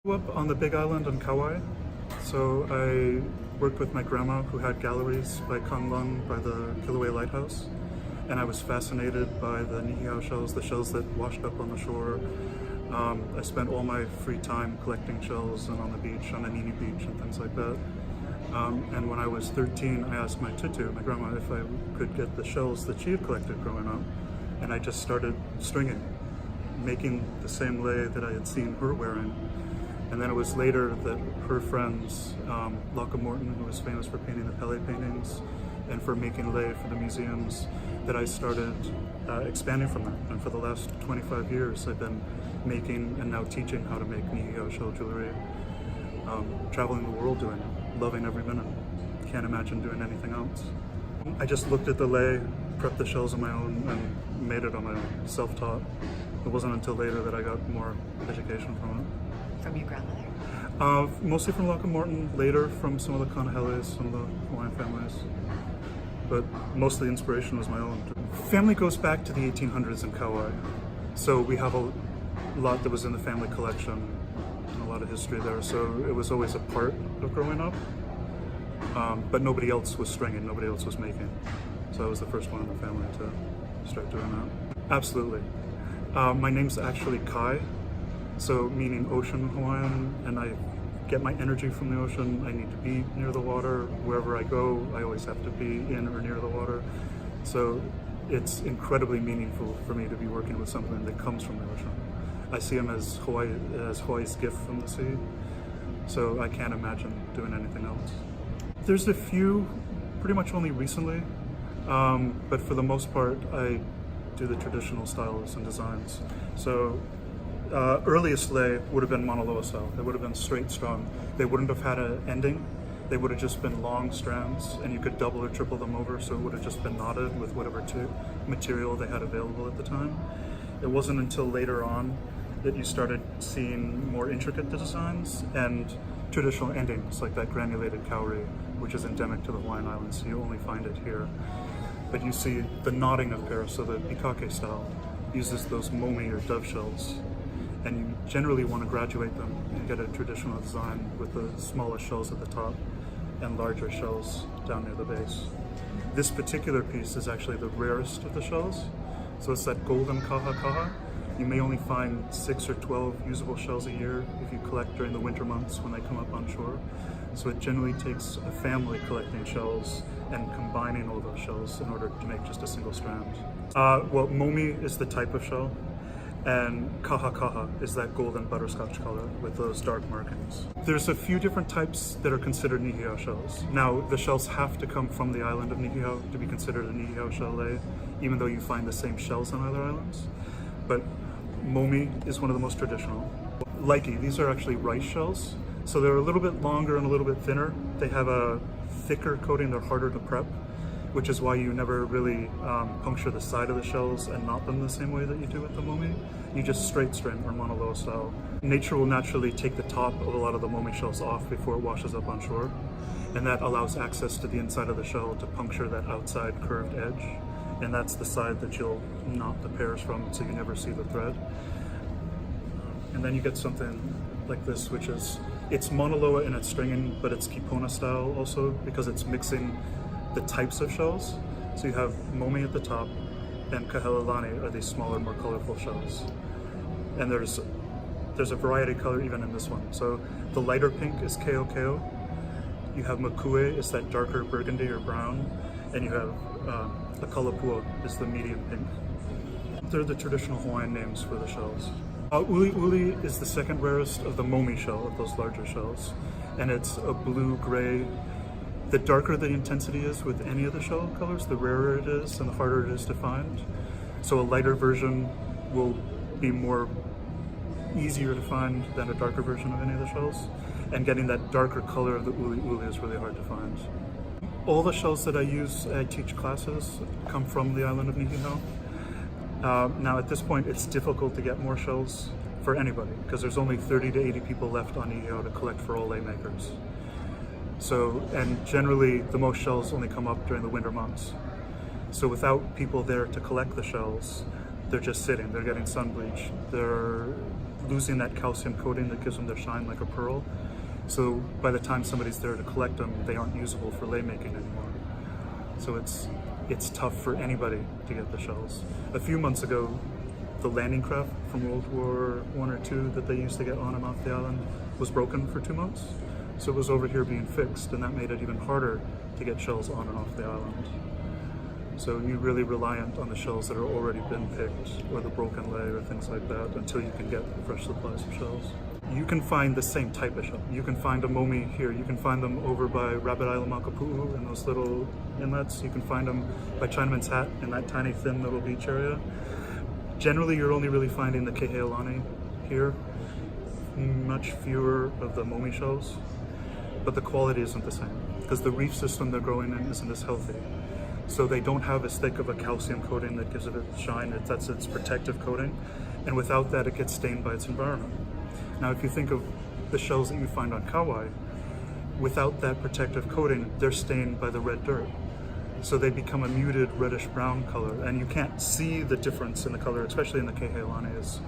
Grew up on the Big Island in Kauai, so I worked with my grandma who had galleries by Kanlung by the Kilauea Lighthouse, and I was fascinated by the Niʻihau shells, the shells that washed up on the shore. I spent all my free time collecting shells and on the beach, on Anini Beach and things like that. And when I was 13, I asked my tutu, my grandma, if I could get the shells that she had collected growing up, and I just started stringing, making the same lei that I had seen her wearing. And then it was later that her friends, Laka Morton, who was famous for painting the Pele paintings and for making lei for the museums, that I started expanding from that. And for the last 25 years, I've been making and now teaching how to make Niʻihau shell jewelry, traveling the world doing it, loving every minute. Can't imagine doing anything else. I just looked at the lei, prepped the shells on my own, and made it on my own, self-taught. It wasn't until later that I got more education from it. From your grandmother? Mostly from Laka Morton, later from some of the Kanaheles, some of the Hawaiian families. But mostly inspiration was my own. Family goes back to the 1800s in Kauai. So we have a lot that was in the family collection and a lot of history there. So it was always a part of growing up. But nobody else was stringing, nobody else was making. So I was the first one in the family to start doing that. Absolutely. My name's actually Kai, so meaning ocean Hawaiian, and I get my energy from the ocean. I need to be near the water. Wherever I go, I always have to be in or near the water. So it's incredibly meaningful for me to be working with something that comes from the ocean. I see them as Hawaii's gift from the sea, so I can't imagine doing anything else. There's a few, pretty much only recently, but for the most part, I do the traditional styles and designs. So earliest lei would have been Mahalo style. They would have been straight strung. They wouldn't have had an ending. They would have just been long strands, and you could double or triple them over, so it would have just been knotted with whatever material they had available at the time. It wasn't until later on that you started seeing more intricate designs and traditional endings, like that granulated kauri, which is endemic to the Hawaiian Islands, so you only find it here. But you see the knotting of Paris, so the ikake style uses those momi or dove shells, and you generally want to graduate them and get a traditional design with the smallest shells at the top and larger shells down near the base. This particular piece is actually the rarest of the shells, so it's that golden kaha kaha. You may only find 6 or 12 usable shells a year if you collect during the winter months when they come up on shore. So it generally takes a family collecting shells and combining all those shells in order to make just a single strand. Well, momi is the type of shell, and kaha kaha is that golden butterscotch color with those dark markings. There's a few different types that are considered Niʻihau shells. Now, the shells have to come from the island of Niʻihau to be considered a Niʻihau shell lei, even though you find the same shells on other islands. But momi is one of the most traditional. Laiki, these are actually rice shells. So they're a little bit longer and a little bit thinner. They have a thicker coating, they're harder to prep, which is why you never really puncture the side of the shells and knot them the same way that you do with the momi. You just straight string or Mahalo style. Nature will naturally take the top of a lot of the momi shells off before it washes up on shore, and that allows access to the inside of the shell to puncture that outside curved edge, and that's the side that you'll knot the pairs from, so you never see the thread. And then you get something like this, which is, it's Mauna Loa in its stringing, but it's Kipona style also, because it's mixing the types of shells. So you have momi at the top, and kahelelani are these smaller, more colorful shells. And there's a variety of color even in this one. So the lighter pink is keo keo. You have makue, is that darker burgundy or brown, and you have the kalapua is the medium pink. They're the traditional Hawaiian names for the shells. Uli uli is the second rarest of the momi shell, of those larger shells, and it's a blue-gray. The darker the intensity is with any of the shell colors, the rarer it is and the harder it is to find. So a lighter version will be easier to find than a darker version of any of the shells, and getting that darker color of the uli uli is really hard to find. All the shells that I teach classes come from the island of Niʻihau. Now at this point it's difficult to get more shells for anybody because there's only 30 to 80 people left on Niʻihau to collect for all lei makers. So, and generally the most shells only come up during the winter months. So without people there to collect the shells, they're just sitting, they're getting sun bleached, they're losing that calcium coating that gives them their shine like a pearl. So by the time somebody's there to collect them, they aren't usable for lei making anymore. So it's tough for anybody to get the shells. A few months ago, the landing craft from World War I or II that they used to get on and off the island was broken for 2 months. So it was over here being fixed, and that made it even harder to get shells on and off the island. So you're really reliant on the shells that are already been picked, or the broken lei or things like that, until you can get fresh supplies of shells. You can find the same type of shell. You can find a momi here. You can find them over by Rabbit Island Makapu'u in those little inlets. You can find them by Chinaman's Hat in that tiny thin little beach area. Generally, you're only really finding the kehealani here. Much fewer of the momi shells, but the quality isn't the same because the reef system they're growing in isn't as healthy. So they don't have as thick of a calcium coating that gives it its shine. That's its protective coating, and without that, it gets stained by its environment. Now, if you think of the shells that you find on Kauai, without that protective coating, they're stained by the red dirt. So they become a muted reddish-brown color, and you can't see the difference in the color, especially in the kehealani.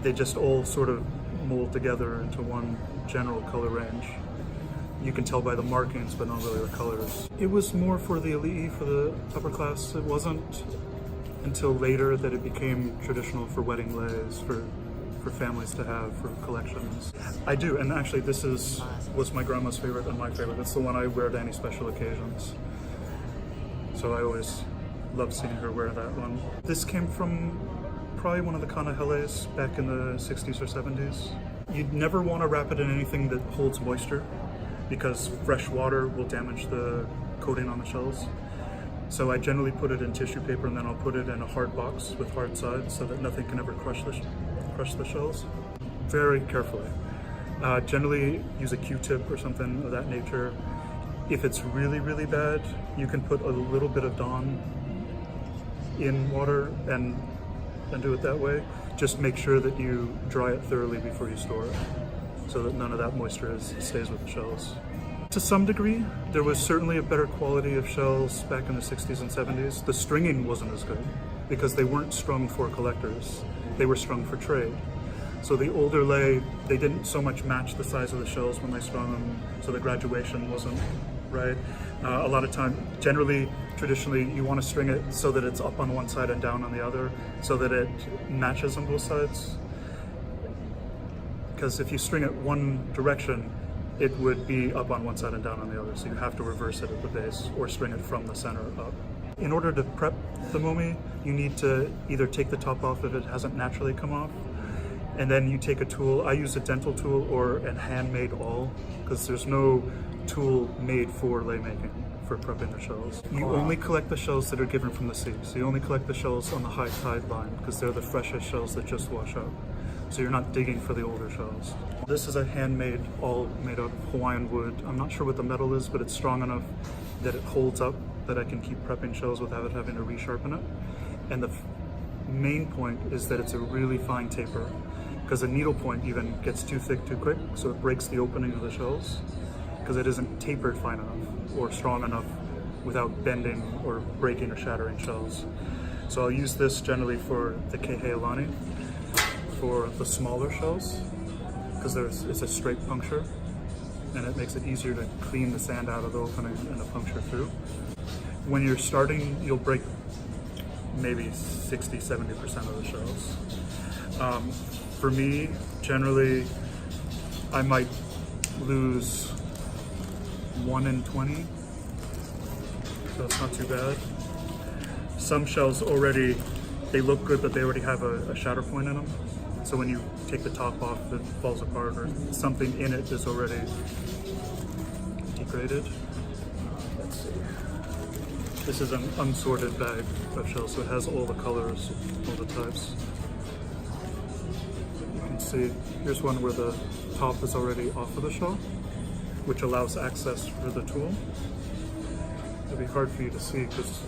They just all sort of mold together into one general color range. You can tell by the markings, but not really the colors. It was more for the elite, for the upper class. It wasn't until later that it became traditional for wedding leis, for families to have, for collections. I do, and actually this was my grandma's favorite and my favorite. It's the one I wear to any special occasions. So I always loved seeing her wear that one. This came from probably one of the kanaheles back in the 60s or 70s. You'd never want to wrap it in anything that holds moisture because fresh water will damage the coating on the shells. So I generally put it in tissue paper, and then I'll put it in a hard box with hard sides so that nothing can ever crush the shells. Very carefully. Generally use a Q-tip or something of that nature. If it's really, really bad, you can put a little bit of Dawn in water and do it that way. Just make sure that you dry it thoroughly before you store it, so that none of that moisture stays with the shells. To some degree, there was certainly a better quality of shells back in the 60s and 70s. The stringing wasn't as good because they weren't strung for collectors. They were strung for trade. So the older lei, they didn't so much match the size of the shells when they strung them, so the graduation wasn't right. A lot of time, generally, traditionally, you want to string it so that it's up on one side and down on the other, so that it matches on both sides. Because if you string it one direction, it would be up on one side and down on the other, so you have to reverse it at the base or string it from the center up. In order to prep the momi, you need to either take the top off if it hasn't naturally come off, and then you take a tool. I use a dental tool or a handmade awl, because there's no tool made for lei making, for prepping the shells. You only collect the shells that are given from the sea, so you only collect the shells on the high tide line, because they're the freshest shells that just wash up. So you're not digging for the older shells. This is a handmade awl made out of Hawaiian wood. I'm not sure what the metal is, but it's strong enough that it holds up, that I can keep prepping shells without having to resharpen it. And the main point is that it's a really fine taper, because a needle point even gets too thick too quick, so it breaks the opening of the shells, because it isn't tapered fine enough or strong enough without bending or breaking or shattering shells. So I'll use this generally for the kehealani, for the smaller shells, because it's a straight puncture, and it makes it easier to clean the sand out of the opening and to puncture through. When you're starting, you'll break maybe 60-70% of the shells. For me, generally, I might lose 1 in 20, so it's not too bad. Some shells already, they look good, but they already have a shatter point in them. So when you take the top off, it falls apart, or something in it is already degraded. Let's see. This is an unsorted bag of shells, so it has all the colors, all the types. You can see, here's one where the top is already off of the shell, which allows access for the tool. It'll be hard for you to see, because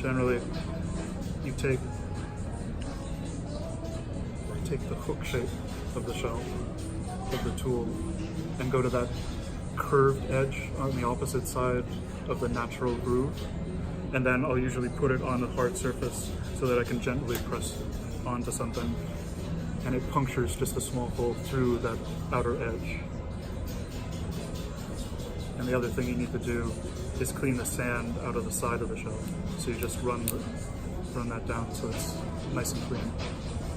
generally you take the hook shape of the shell, of the tool, and go to that curved edge on the opposite side of the natural groove, and then I'll usually put it on a hard surface so that I can gently press onto something and it punctures just a small hole through that outer edge. And the other thing you need to do is clean the sand out of the side of the shell. So you just run that down so it's nice and clean.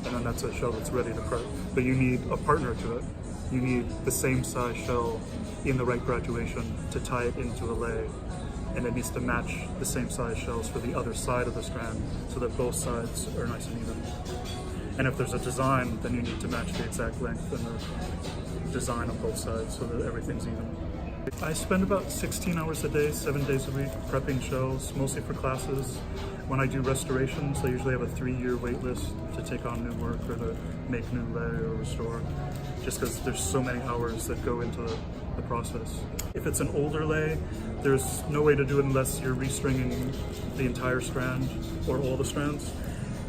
And then that's a shell that's ready to prep. But you need a partner to it. You need the same size shell in the right graduation to tie it into a lei. And it needs to match the same size shells for the other side of the strand so that both sides are nice and even. And if there's a design, then you need to match the exact length and the design on both sides so that everything's even. I spend about 16 hours a day, 7 days a week, prepping shells, mostly for classes. When I do restorations, I usually have a 3-year wait list to take on new work or to make new lei or restore, just because there's so many hours that go into the process. If it's an older lei, there's no way to do it unless you're restringing the entire strand or all the strands,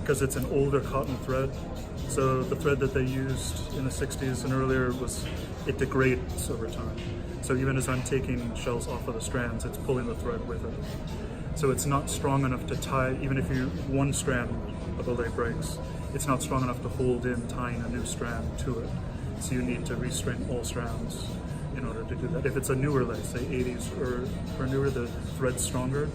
because it's an older cotton thread. So the thread that they used in the 60s and earlier it degrades over time. So even as I'm taking shells off of the strands, it's pulling the thread with it. So it's not strong enough to tie, even if one strand of a lei breaks, it's not strong enough to hold in tying a new strand to it. So you need to restring all strands in order to do that. If it's a newer lei, say 80s or newer, the thread's stronger.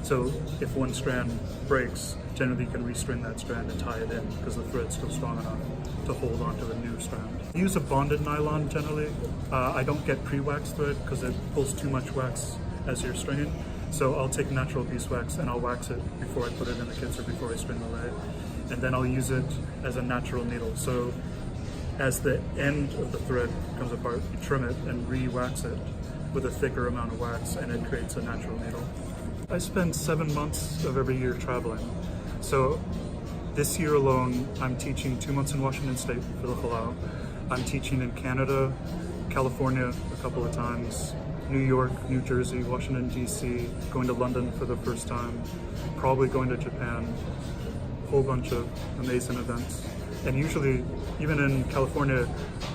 So if one strand breaks, generally you can restring that strand and tie it in because the thread's still strong enough to hold onto the new strand. I use a bonded nylon generally. I don't get pre-waxed thread because it pulls too much wax as you're stringing. So I'll take natural beeswax and I'll wax it before I put it in the kits or before I string the lei. And then I'll use it as a natural needle. So as the end of the thread comes apart, you trim it and re-wax it with a thicker amount of wax and it creates a natural needle. I spend 7 months of every year traveling. So this year alone, I'm teaching 2 months in Washington State for the Halau. I'm teaching in Canada, California a couple of times, New York, New Jersey, Washington, DC, going to London for the first time, probably going to Japan, a whole bunch of amazing events. And usually, even in California,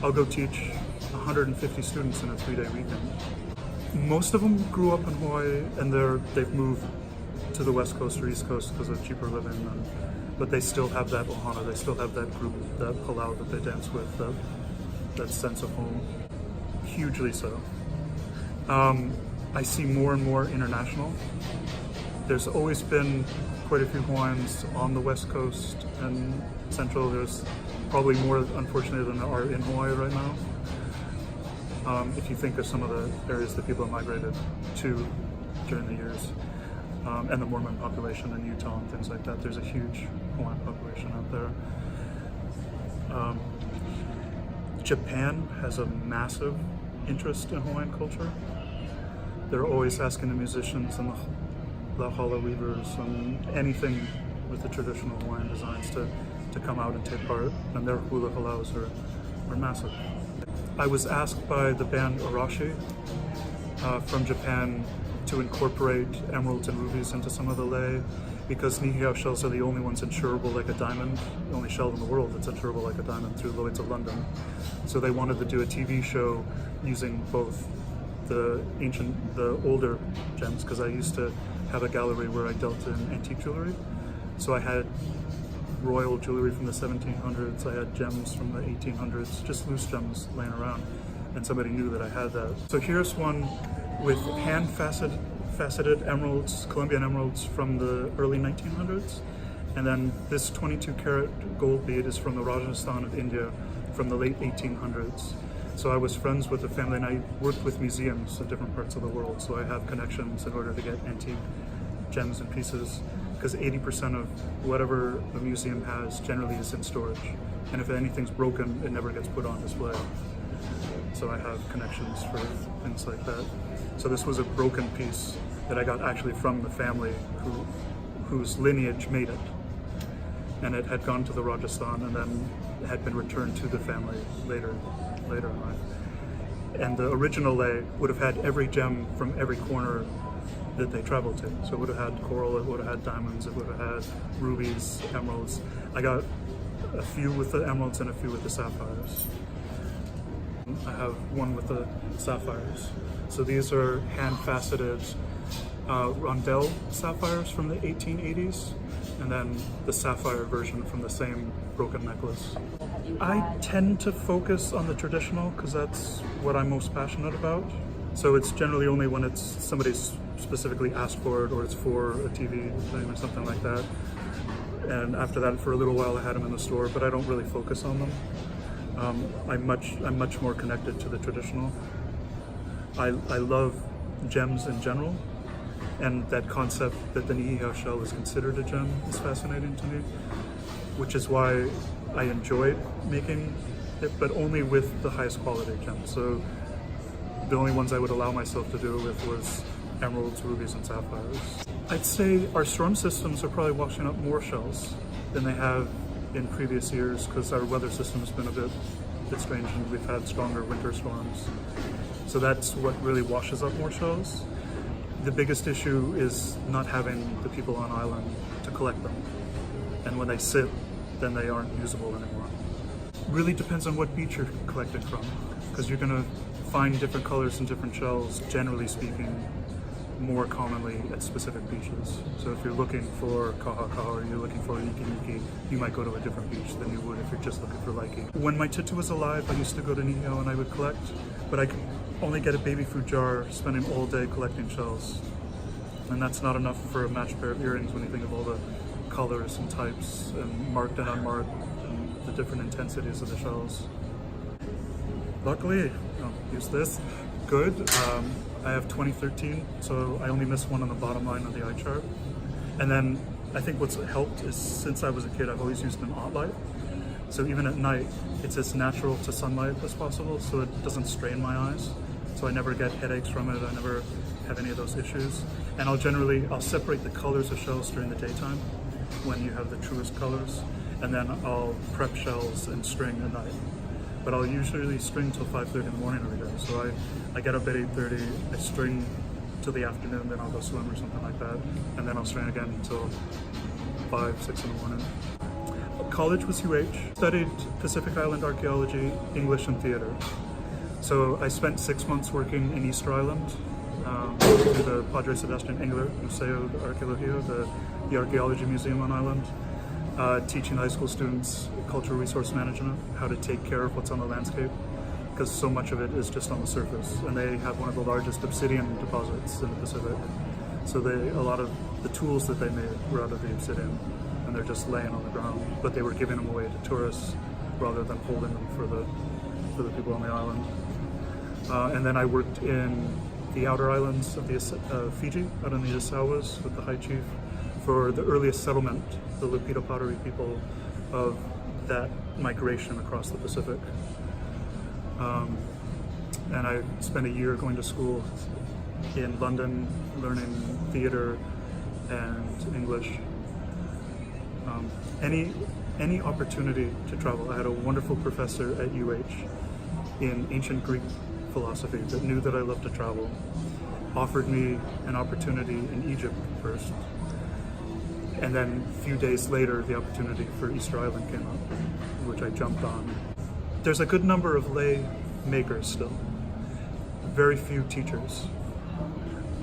I'll go teach 150 students in a 3-day weekend. Most of them grew up in Hawaii and they've moved to the West Coast or East Coast because of cheaper living, but they still have that ohana, they still have that group, that halau that they dance with, that sense of home. Hugely so. I see more and more international. There's always been quite a few Hawaiians on the West Coast and Central. There's probably more, unfortunately, than there are in Hawaii right now. If you think of some of the areas that people have migrated to during the years, and the Mormon population in Utah and things like that, there's a huge Hawaiian population out there. Japan has a massive interest in Hawaiian culture. They're always asking the musicians and the hala weavers and anything with the traditional Hawaiian designs to come out and take part, and their hula halaus are massive. I was asked by the band Arashi from Japan to incorporate emeralds and rubies into some of the lei because Niʻihau shells are the only ones insurable like a diamond, the only shell in the world that's insurable like a diamond through Lloyd's of London. So they wanted to do a TV show using both the older gems, because I used to have a gallery where I dealt in antique jewelry. So I had royal jewelry from the 1700s, I had gems from the 1800s, just loose gems laying around, and somebody knew that I had that. So here's one with hand faceted emeralds, Colombian emeralds from the early 1900s. And then this 22 karat gold bead is from the Rajasthan of India from the late 1800s. So I was friends with the family and I worked with museums in different parts of the world. So I have connections in order to get antique gems and pieces, because 80% of whatever a museum has generally is in storage. And if anything's broken, it never gets put on display. So I have connections for things like that. So this was a broken piece that I got actually from the family whose lineage made it. And it had gone to the Rajasthan and then had been returned to the family later in life. And the original lei would have had every gem from every corner that they traveled to. So it would have had coral, it would have had diamonds, it would have had rubies, emeralds. I got a few with the emeralds and a few with the sapphires. I have one with the sapphires. So these are hand-faceted rondelle sapphires from the 1880s, and then the sapphire version from the same broken necklace. you I had? tend to focus on the traditional because that's what I'm most passionate about. So it's generally only when it's somebody's specifically asked for it or it's for a TV thing or something like that. And after that, for a little while, I had them in the store, but I don't really focus on them. I'm much more connected to the traditional. I love gems in general, and that concept that the Niʻihau shell is considered a gem is fascinating to me, which is why I enjoyed making it, but only with the highest quality gems. So the only ones I would allow myself to do it with was emeralds, rubies, and sapphires. I'd say our storm systems are probably washing up more shells than they have in previous years because our weather system has been a bit strange and we've had stronger winter storms. So that's what really washes up more shells. The biggest issue is not having the people on island to collect them. And when they sit, then they aren't usable anymore. Really depends on what beach you're collecting from, because you're going to find different colors and different shells, generally speaking, more commonly at specific beaches. So if you're looking for kaha kaha or you're looking for iki iki, you might go to a different beach than you would if you're just looking for laiki. When my tutu was alive, I used to go to Niʻihau and I would collect, but I could only get a baby food jar, spending all day collecting shells. And that's not enough for a matched pair of earrings when you think of all the colors and types and marked and unmarked and the different intensities of the shells. Luckily, I'll use this, good. I have 2013, so I only missed one on the bottom line of the eye chart. And then I think what's helped is since I was a kid, I've always used an aught light. So even at night, it's as natural to sunlight as possible, so it doesn't strain my eyes. So I never get headaches from it, I never have any of those issues. And I'll separate the colors of shells during the daytime when you have the truest colors, and then I'll prep shells and string at night. But I'll usually string till 5:30 in the morning every day. So I get up at 8:30, I string till the afternoon, then I'll go swim or something like that, and then I'll string again until 5, 6 in the morning. College was UH. Studied Pacific Island archaeology, English, and theater. So I spent 6 months working in Easter Island through the Padre Sebastian Engler Museo de Arqueología, the archaeology museum on island, teaching high school students cultural resource management, how to take care of what's on the landscape, because so much of it is just on the surface, and they have one of the largest obsidian deposits in the Pacific. So a lot of the tools that they made were out of the obsidian, and they're just laying on the ground, but they were giving them away to tourists rather than holding them for the people on the island. And then I worked in the outer islands of Fiji, out in the Isawas with the Hyde chief, for the earliest settlement, the Lupita pottery people, of that migration across the Pacific. And I spent a year going to school in London, learning theater and English. Any opportunity to travel. I had a wonderful professor at UH in ancient Greek philosophy that knew that I loved to travel, offered me an opportunity in Egypt first, and then a few days later the opportunity for Easter Island came up, which I jumped on. There's a good number of lay makers still, very few teachers.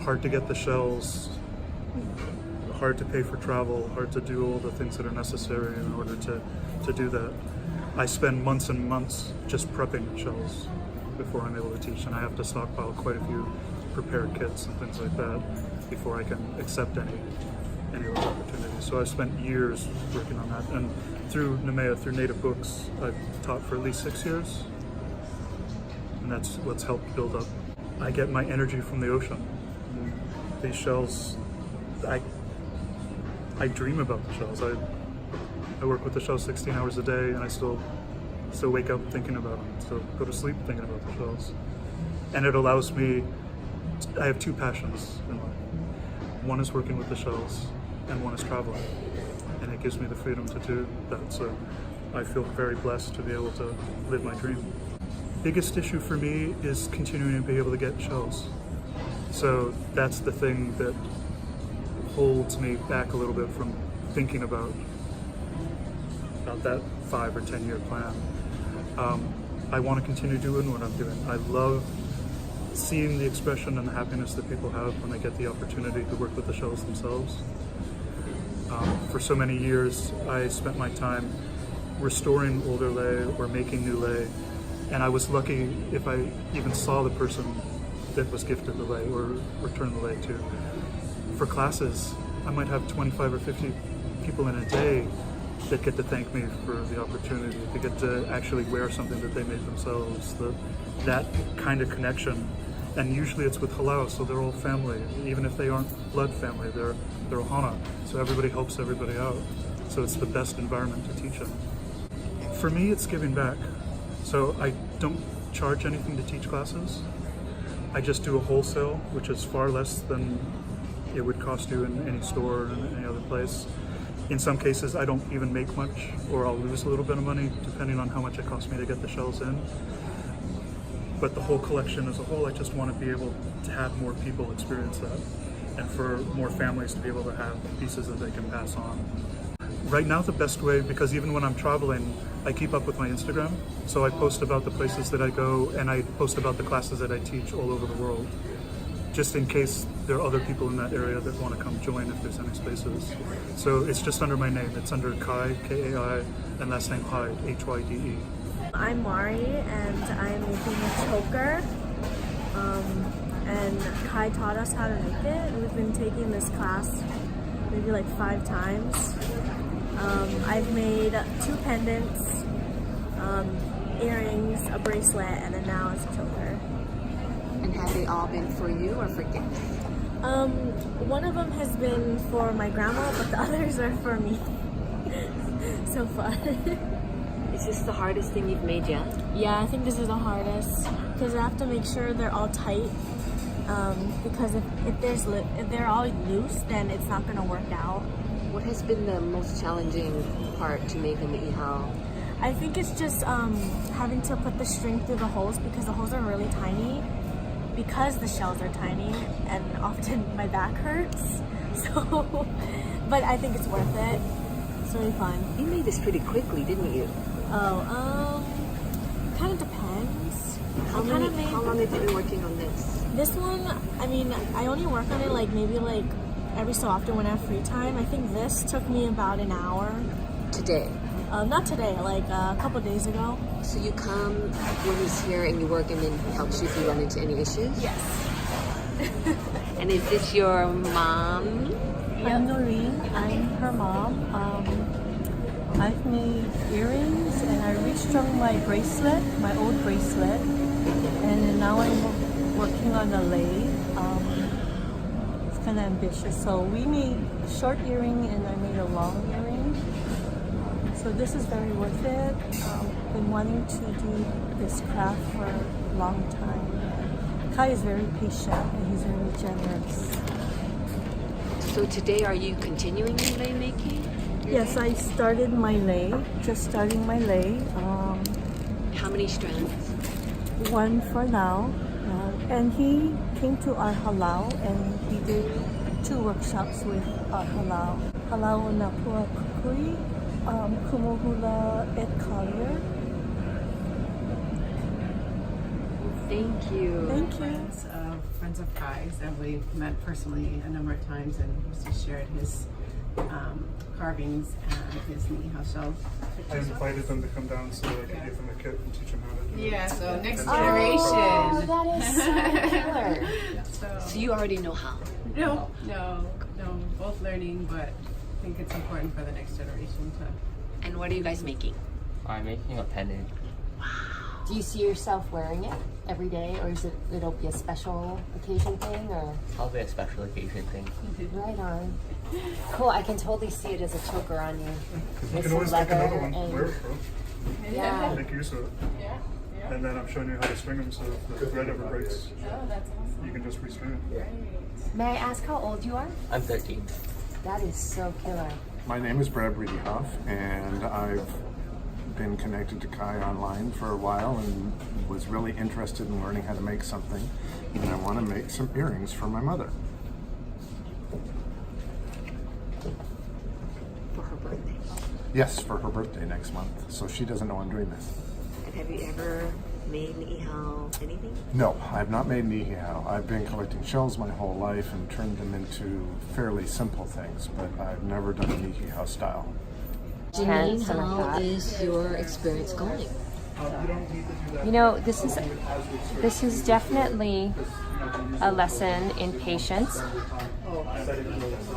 Hard to get the shells, hard to pay for travel, hard to do all the things that are necessary in order to do that. I spend months and months just prepping shells before I'm able to teach, and I have to stockpile quite a few prepared kits and things like that before I can accept any of those opportunities. So I've spent years working on that, and through Nemea, through Native Books, I've taught for at least 6 years, and that's what's helped build up. I get my energy from the ocean. These shells, I dream about the shells. I work with the shells 16 hours a day, and I still wake up thinking about them, still go to sleep thinking about the shells. And it allows me, I have 2 passions in life. One is working with the shells, and one is traveling. And it gives me the freedom to do that, so I feel very blessed to be able to live my dream. Biggest issue for me is continuing to be able to get shells. So that's the thing that holds me back a little bit from thinking about that 5 or 10 year plan. I want to continue doing what I'm doing. I love seeing the expression and the happiness that people have when they get the opportunity to work with the shells themselves. For so many years, I spent my time restoring older lei or making new lei, and I was lucky if I even saw the person that was gifted the lei or returned the lei to. For classes, I might have 25 or 50 people in a day that get to thank me for the opportunity, to get to actually wear something that they made themselves, that kind of connection. And usually it's with halau, so they're all family. Even if they aren't blood family, they're ohana. So everybody helps everybody out. So it's the best environment to teach them. For me, it's giving back. So I don't charge anything to teach classes. I just do a wholesale, which is far less than it would cost you in any store or in any other place. In some cases, I don't even make much, or I'll lose a little bit of money depending on how much it costs me to get the shells in. But the whole collection as a whole, I just want to be able to have more people experience that, and for more families to be able to have pieces that they can pass on. Right now, the best way, because even when I'm traveling, I keep up with my Instagram. So I post about the places that I go, and I post about the classes that I teach all over the world, just in case there are other people in that area that want to come join if there's any spaces. So it's just under my name. It's under Kai, K-A-I, and last name Hyde, H-Y-D-E. I'm Mari, and I'm making a choker. And Kai taught us how to make it. We've been taking this class maybe like 5 times. I've made 2 pendants, earrings, a bracelet, and then now it's a choker. And have they all been for you or for gifts? One of them has been for my grandma, but the others are for me. So far. Is this the hardest thing you've made yet? Yeah, I think this is the hardest because I have to make sure they're all tight. Because if they're all loose, then it's not gonna work out. What has been the most challenging part to make a niʻihau? I think it's just having to put the string through the holes because the holes are really tiny. Because the shells are tiny, and often my back hurts. So, but I think it's worth it. It's really fun. You made this pretty quickly, didn't you? Oh, kind of depends. How long have you been working on this? This one, I mean, I only work on it like maybe like every so often when I have free time. I think this took me about an hour. Today? Not today, like a couple days ago. So you come when he's here and you work and then he helps you if you run into any issues? Yes. And is this your mom? I'm Noreen. I'm her mom. I've made earrings and I restrung my bracelet, my old bracelet, and then now I'm working on a lathe. It's kind of ambitious. So we made a short earring and I made a long earring. So this is very worth it. Been wanting to do this craft for a long time. Kai is very patient and he's very generous. So today are you continuing your lei making? Yes, I started my lei, just starting my lei. How many strands? One for now. And he came to our halau and he did 2 workshops with our halau. Halau na pua kukui, kumuhula et collier. Thank you. Thank you. Friends of Kai's, and we've met personally a number of times, and he's just shared his carvings and his niʻihau shells. I invited them to come down so I could give them a kit and teach them how to do it. Yeah, so next Oh, generation. That is so killer. So So you already know how? no, both learning, but I think it's important for the next generation to. And what are you guys making? I'm making a pendant. Do you see yourself wearing it every day, or is it'll be a special occasion thing, or? Probably a special occasion thing. Right on. Cool, I can totally see it as a choker on you. You With can some always take leather another one, and- wear it, bro. Yeah. Make use of it. Yeah. And then I'm showing you how to string them so if the thread ever breaks, Oh, that's awesome. you can just restring it. May I ask how old you are? I'm 13. That is so killer. My name is Brad Breedyhoff, and I've been connected to Kai online for a while and was really interested in learning how to make something. And I want to make some earrings for my mother. For her birthday. Yes, for her birthday next month. So she doesn't know I'm doing this. And have you ever made niʻihau anything? No, I've not made niʻihau. I've been collecting shells my whole life and turned them into fairly simple things, but I've never done niʻihau style. Janine, Janine, and like how that. is your experience going? You know, this is definitely a lesson in patience,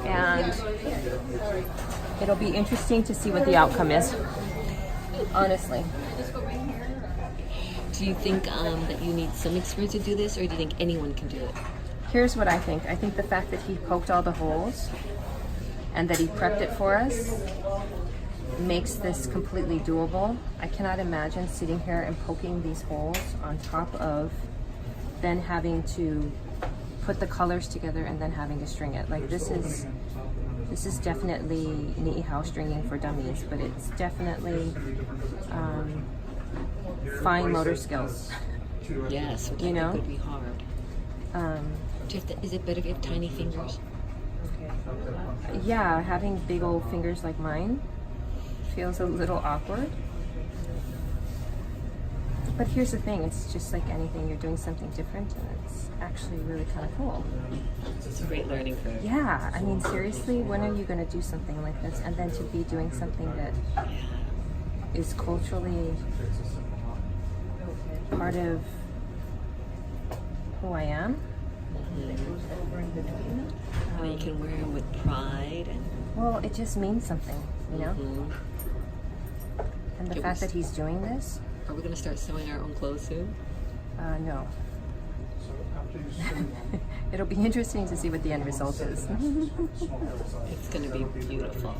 and it'll be interesting to see what the outcome is. Honestly, Do you think that you need some experience to do this, or do you think anyone can do it? here's what I think. I think the fact that he poked all the holes and that he prepped it for us makes this completely doable. I cannot imagine sitting here and poking these holes on top of then having to put the colors together and then having to string it. Like this is definitely Niʻihau stringing for dummies, but it's definitely fine motor skills. Yes, You know? it could be hard. Do you have to, is it better if you have tiny fingers? Yeah, having big old fingers like mine feels a little awkward. But here's the thing, it's just like anything, you're doing something different and it's actually really kind of cool. It's a great learning curve. Yeah, I mean seriously, when are you going to do something like this? And then to be doing something that is culturally part of who I am. How you can wear them with pride and Well, it just means something, you know? Mhm. And the It fact was- that he's doing this, Are we gonna start sewing our own clothes soon? no. It'll be interesting to see what the end result is. It's gonna be beautiful.